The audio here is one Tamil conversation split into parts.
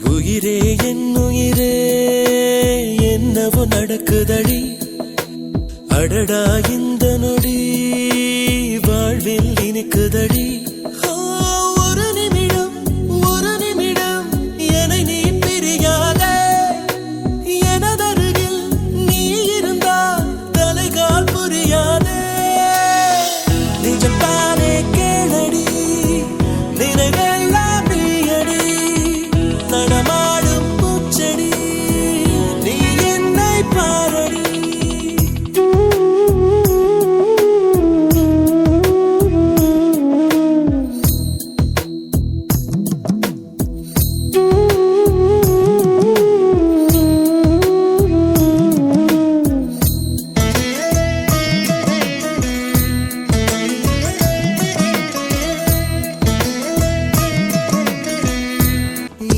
உயிரே என் உயிரே என்னவோ நடக்குதடி அடடா இந்த நொடி வாழ்வில் இனிக்குதடி ஒரு நிமிடம் என்னை நீ பிரியாதே எனதருகில் நீ இருந்தால் தலைகால் புரியாதே நிஜத்தானே கேளடி நினைவெல்லாம் நீயடி நடமாடும் பூச்செடி நீ என்னை பாரடி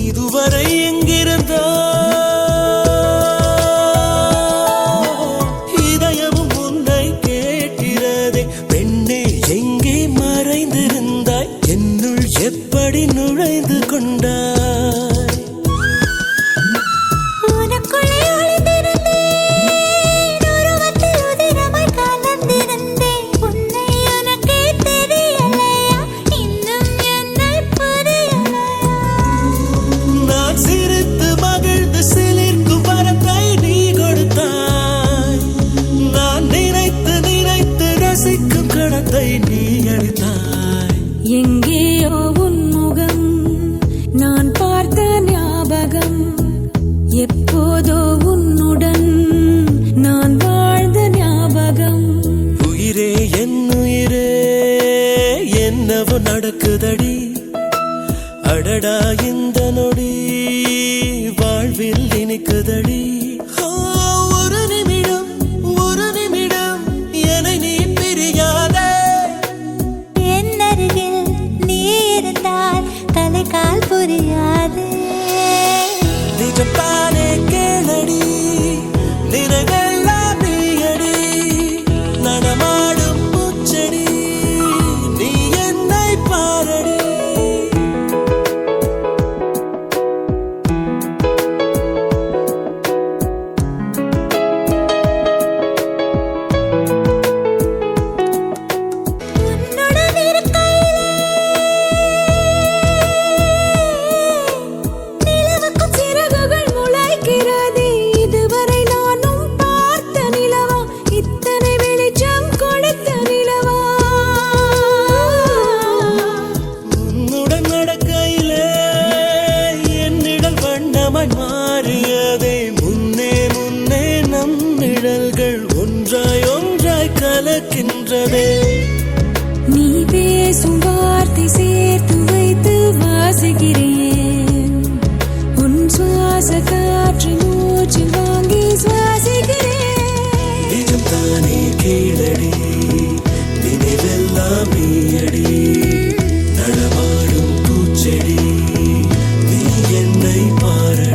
இதுவரை எங்கிருந்தோ இதயமும் உன்னை கேட்கிறதே பெண்ணே எங்கே மறைந்திருந்தாய் என்னுள் எப்படி நுழைந்து கொண்டாய் நீ அளித்தாய் எங்கேயோ உன் முகம் நான் பார்த்த ஞாபகம் எப்போதோ உன்னுடன் நான் வாழ்ந்த ஞாபகம் உயிரே என் உயிரே என்னவோ நடக்குதடி அடடா இந்த நொடி வாழ்வில் இனிக்குதடி ஒரு நிமிடம் என்னை நீ பிரியாதே தலைகால் புரியாது நிஜத்தானே கேளடி நினைவெல்லாம் நீயடி நடமாடும் பூச்செடி நீ என்னை பாரடி மாறியதே முன்னே நம் நிழல்கள் ஒன்றாய் கலக்கின்றதே நீ பேசும் வார்த்தை சேர்த்து வைத்து வாசிக்கிறேன் உன் சுவாச காற்று மூச்சில் வாங்கி சுவாசிக்கிறேன் நிஜம் தானே கேளடி நினைவெல்லாம் நீயடி நடமாடும் பூச்செடி நீ என்னை பாரு